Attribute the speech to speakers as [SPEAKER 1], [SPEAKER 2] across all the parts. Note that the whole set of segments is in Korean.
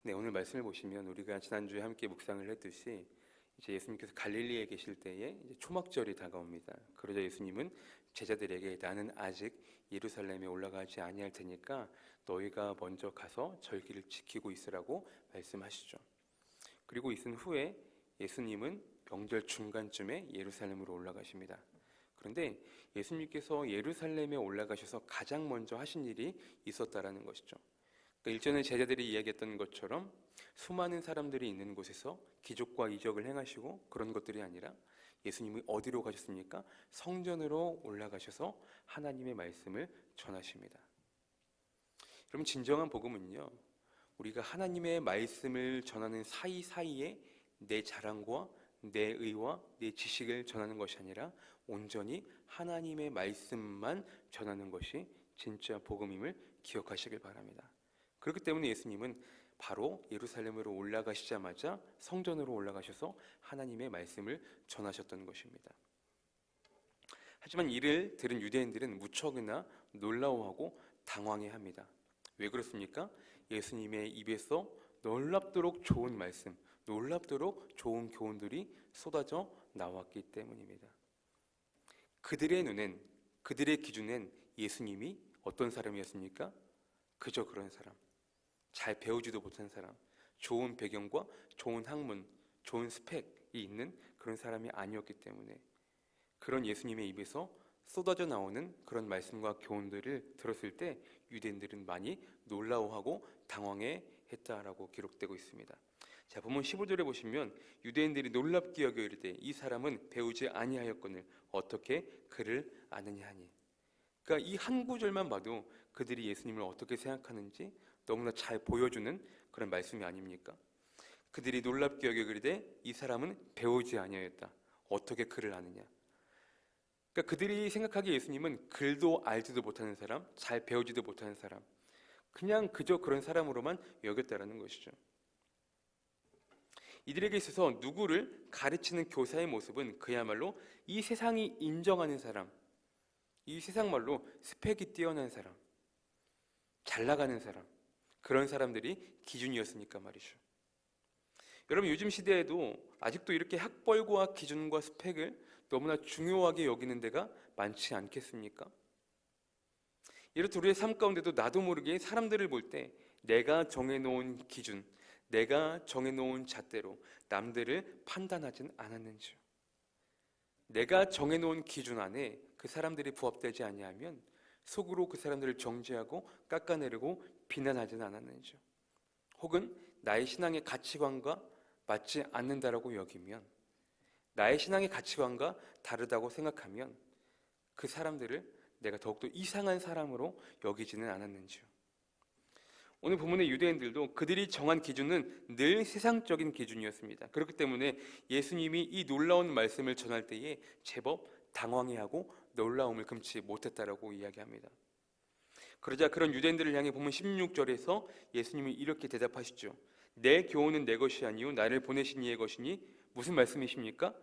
[SPEAKER 1] 네, 오늘 말씀을 보시면 우리가 지난주에 함께 묵상을 했듯이 이제 예수님께서 갈릴리에 계실 때에 이제 초막절이 다가옵니다. 그러자 예수님은 제자들에게 나는 아직 예루살렘에 올라가지 아니할 테니까 너희가 먼저 가서 절기를 지키고 있으라고 말씀하시죠. 그리고 있은 후에 예수님은 명절 중간쯤에 예루살렘으로 올라가십니다. 그런데 예수님께서 예루살렘에 올라가셔서 가장 먼저 하신 일이 있었다라는 것이죠. 그러니까 일전에 제자들이 이야기했던 것처럼 수많은 사람들이 있는 곳에서 기적과 이적을 행하시고 그런 것들이 아니라 예수님이 어디로 가셨습니까? 성전으로 올라가셔서 하나님의 말씀을 전하십니다. 그럼 진정한 복음은요, 우리가 하나님의 말씀을 전하는 사이사이에 내 자랑과 내 의와 내 지식을 전하는 것이 아니라 온전히 하나님의 말씀만 전하는 것이 진짜 복음임을 기억하시길 바랍니다. 그렇기 때문에 예수님은 바로 예루살렘으로 올라가시자마자 성전으로 올라가셔서 하나님의 말씀을 전하셨던 것입니다. 하지만 이를 들은 유대인들은 무척이나 놀라워하고 당황해합니다. 왜 그렇습니까? 예수님의 입에서 놀랍도록 좋은 말씀, 놀랍도록 좋은 교훈들이 쏟아져 나왔기 때문입니다. 그들의 눈엔, 그들의 기준엔 예수님이 어떤 사람이었습니까? 그저 그런 사람, 잘 배우지도 못한 사람, 좋은 배경과 좋은 학문, 좋은 스펙이 있는 그런 사람이 아니었기 때문에 그런 예수님의 입에서 쏟아져 나오는 그런 말씀과 교훈들을 들었을 때 유대인들은 많이 놀라워하고 당황해 했다라고 기록되고 있습니다. 자, 본문 15절에 보시면 유대인들이 놀랍게 여겨 이르되 이 사람은 배우지 아니하였거늘 어떻게 그를 아느냐 하니. 그러니까 이 한 구절만 봐도 그들이 예수님을 어떻게 생각하는지 너무나 잘 보여주는 그런 말씀이 아닙니까? 그들이 놀랍게 여겨 이르되 이 사람은 배우지 아니하였다. 어떻게 그를 아느냐? 그러니까 그들이 생각하기에 예수님은 글도 알지도 못하는 사람, 잘 배우지도 못하는 사람, 그냥 그저 그런 사람으로만 여겼다라는 것이죠. 이들에게 있어서 누구를 가르치는 교사의 모습은 그야말로 이 세상이 인정하는 사람, 이 세상 말로 스펙이 뛰어난 사람, 잘 나가는 사람, 그런 사람들이 기준이었으니까 말이죠. 여러분, 요즘 시대에도 아직도 이렇게 학벌과 기준과 스펙을 너무나 중요하게 여기는 데가 많지 않겠습니까? 이렇듯 우리의 삶 가운데도 나도 모르게 사람들을 볼 때 내가 정해놓은 기준, 내가 정해놓은 잣대로 남들을 판단하진 않았는지요. 내가 정해놓은 기준 안에 그 사람들이 부합되지 아니하면 속으로 그 사람들을 정죄하고 깎아내리고 비난하지는 않았는지요. 혹은 나의 신앙의 가치관과 맞지 않는다라고 여기면, 나의 신앙의 가치관과 다르다고 생각하면 그 사람들을 내가 더욱더 이상한 사람으로 여기지는 않았는지요. 오늘 본문의 유대인들도 그들이 정한 기준은 늘 세상적인 기준이었습니다. 그렇기 때문에 예수님이 이 놀라운 말씀을 전할 때에 제법 당황해하고 놀라움을 금치 못했다라고 이야기합니다. 그러자 그런 유대인들을 향해 본문 16절에서 예수님이 이렇게 대답하시죠. 내 교훈은 내 것이 아니요 나를 보내신 이의 것이니. 무슨 말씀이십니까?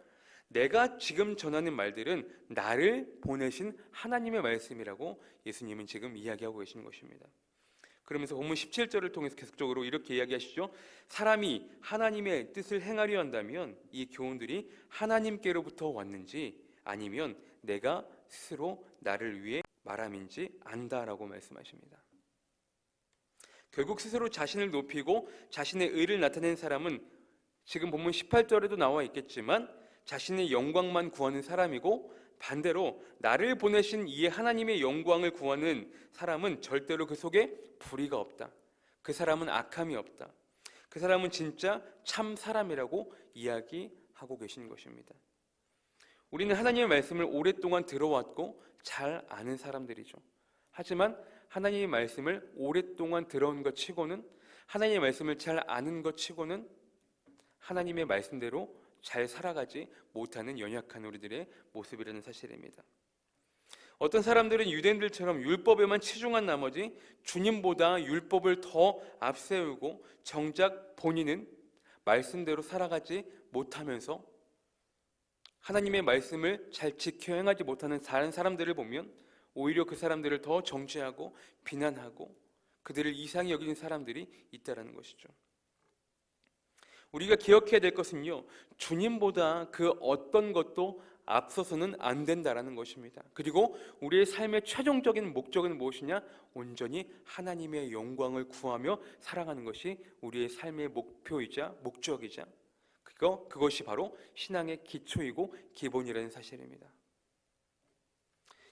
[SPEAKER 1] 내가 지금 전하는 말들은 나를 보내신 하나님의 말씀이라고 예수님은 지금 이야기하고 계시는 것입니다. 그러면서 본문 17절을 통해서 계속적으로 이렇게 이야기하시죠. 사람이 하나님의 뜻을 행하려 한다면 이 교훈들이 하나님께로부터 왔는지 아니면 내가 스스로 나를 위해 말함인지 안다라고 말씀하십니다. 결국 스스로 자신을 높이고 자신의 의를 나타낸 사람은 지금 본문 18절에도 나와 있겠지만 자신의 영광만 구하는 사람이고, 반대로 나를 보내신 이의 하나님의 영광을 구하는 사람은 절대로 그 속에 불의가 없다. 그 사람은 악함이 없다. 그 사람은 진짜 참 사람이라고 이야기하고 계신 것입니다. 우리는 하나님의 말씀을 오랫동안 들어왔고 잘 아는 사람들이죠. 하지만 하나님의 말씀을 오랫동안 들어온 것 치고는, 하나님의 말씀을 잘 아는 것 치고는 하나님의 말씀대로 잘 살아가지 못하는 연약한 우리들의 모습이라는 사실입니다. 어떤 사람들은 유대인들처럼 율법에만 치중한 나머지 주님보다 율법을 더 앞세우고 정작 본인은 말씀대로 살아가지 못하면서 하나님의 말씀을 잘 지켜 행하지 못하는 다른 사람들을 보면 오히려 그 사람들을 더 정죄하고 비난하고 그들을 이상히 여기는 사람들이 있다는 것이죠. 우리가 기억해야 될 것은요, 주님보다 그 어떤 것도 앞서서는 안 된다라는 것입니다. 그리고 우리의 삶의 최종적인 목적은 무엇이냐? 온전히 하나님의 영광을 구하며 살아가는 것이 우리의 삶의 목표이자 목적이자 그것이 바로 신앙의 기초이고 기본이라는 사실입니다.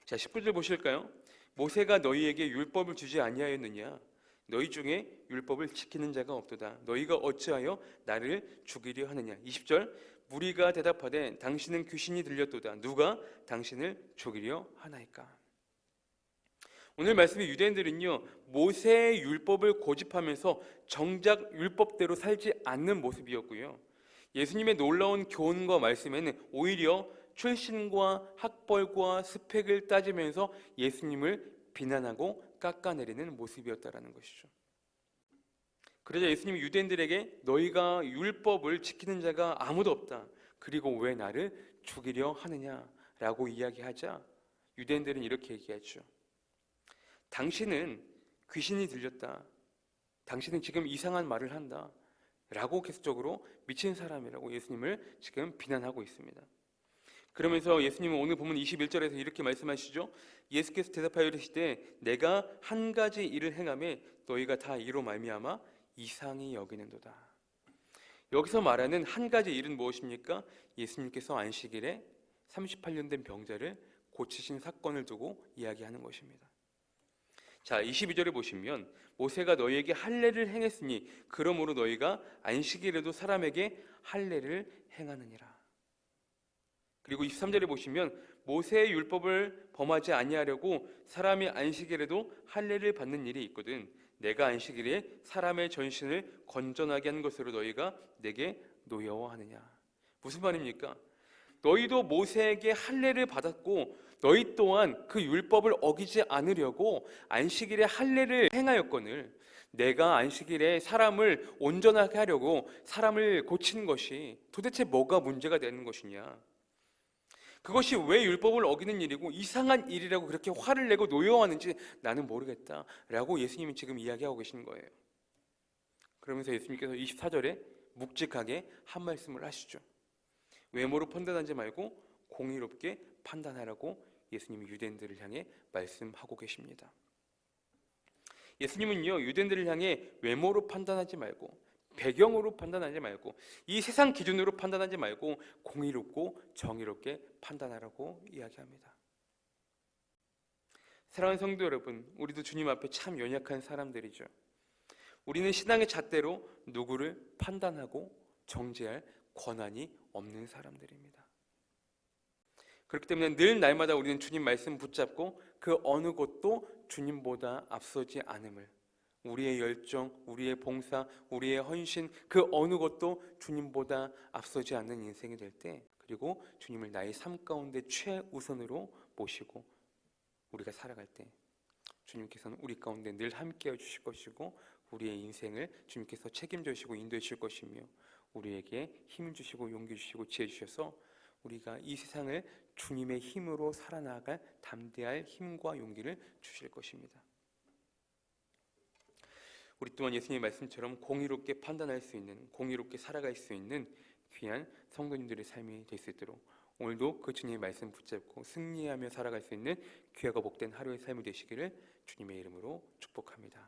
[SPEAKER 1] 자, 19절 보실까요? 모세가 너희에게 율법을 주지 아니하였느냐? 너희 중에 율법을 지키는 자가 없도다. 너희가 어찌하여 나를 죽이려 하느냐? 20절 무리가 대답하되 당신은 귀신이 들렸도다. 누가 당신을 죽이려 하나이까? 오늘 말씀의 유대인들은요, 모세의 율법을 고집하면서 정작 율법대로 살지 않는 모습이었고요, 예수님의 놀라운 교훈과 말씀에는 오히려 출신과 학벌과 스펙을 따지면서 예수님을 비난하고 깎아내리는 모습이었다라는 것이죠. 그러자 예수님이 유대인들에게 너희가 율법을 지키는 자가 아무도 없다. 그리고 왜 나를 죽이려 하느냐라고 이야기하자 유대인들은 이렇게 얘기하죠. 당신은 귀신이 들렸다. 당신은 지금 이상한 말을 한다. 라고 계속적으로 미친 사람이라고 예수님을 지금 비난하고 있습니다. 그러면서 예수님은 오늘 보면 21절에서 이렇게 말씀하시죠. 예수께서 대답하여 이르시되 내가 한 가지 일을 행하매 너희가 다 이로 말미암아 이상히 여기는도다. 여기서 말하는 한 가지 일은 무엇입니까? 예수님께서 안식일에 38년 된 병자를 고치신 사건을 두고 이야기하는 것입니다. 자, 22절에 보시면 모세가 너희에게 할례를 행했으니 그러므로 너희가 안식일에도 사람에게 할례를 행하느니라. 그리고 23절에 보시면 모세의 율법을 범하지 아니하려고 사람이 안식일에도 할례를 받는 일이 있거든 내가 안식일에 사람의 전신을 건전하게 한 것으로 너희가 내게 노여워하느냐. 무슨 말입니까? 너희도 모세에게 할례를 받았고 너희 또한 그 율법을 어기지 않으려고 안식일에 할례를 행하였거늘 내가 안식일에 사람을 온전하게 하려고 사람을 고치는 것이 도대체 뭐가 문제가 되는 것이냐. 그것이 왜 율법을 어기는 일이고 이상한 일이라고 그렇게 화를 내고 노여워하는지 나는 모르겠다 라고 예수님이 지금 이야기하고 계시는 거예요. 그러면서 예수님께서 24절에 묵직하게 한 말씀을 하시죠. 외모로 판단하지 말고 공의롭게 판단하라고 예수님이 유대인들을 향해 말씀하고 계십니다. 예수님은요, 유대인들을 향해 외모로 판단하지 말고 배경으로 판단하지 말고 이 세상 기준으로 판단하지 말고 공의롭고 정의롭게 판단하라고 이야기합니다. 사랑하는 성도 여러분, 우리도 주님 앞에 참 연약한 사람들이죠. 우리는 신앙의 잣대로 누구를 판단하고 정죄할 권한이 없는 사람들입니다. 그렇기 때문에 늘 날마다 우리는 주님 말씀 붙잡고 그 어느 것도 주님보다 앞서지 않음을, 우리의 열정, 우리의 봉사, 우리의 헌신, 그 어느 것도 주님보다 앞서지 않는 인생이 될 때, 그리고 주님을 나의 삶 가운데 최우선으로 모시고 우리가 살아갈 때 주님께서는 우리 가운데 늘 함께해 주실 것이고 우리의 인생을 주님께서 책임져 주시고 인도해 주실 것이며 우리에게 힘 주시고 용기 주시고 지혜 주셔서 우리가 이 세상을 주님의 힘으로 살아나갈 담대할 힘과 용기를 주실 것입니다. 우리 또한 예수님의 말씀처럼 공의롭게 판단할 수 있는, 공의롭게 살아갈 수 있는 귀한 성도님들의 삶이 될 수 있도록 오늘도 그 주님의 말씀 붙잡고 승리하며 살아갈 수 있는 귀하고 복된 하루의 삶이 되시기를 주님의 이름으로 축복합니다.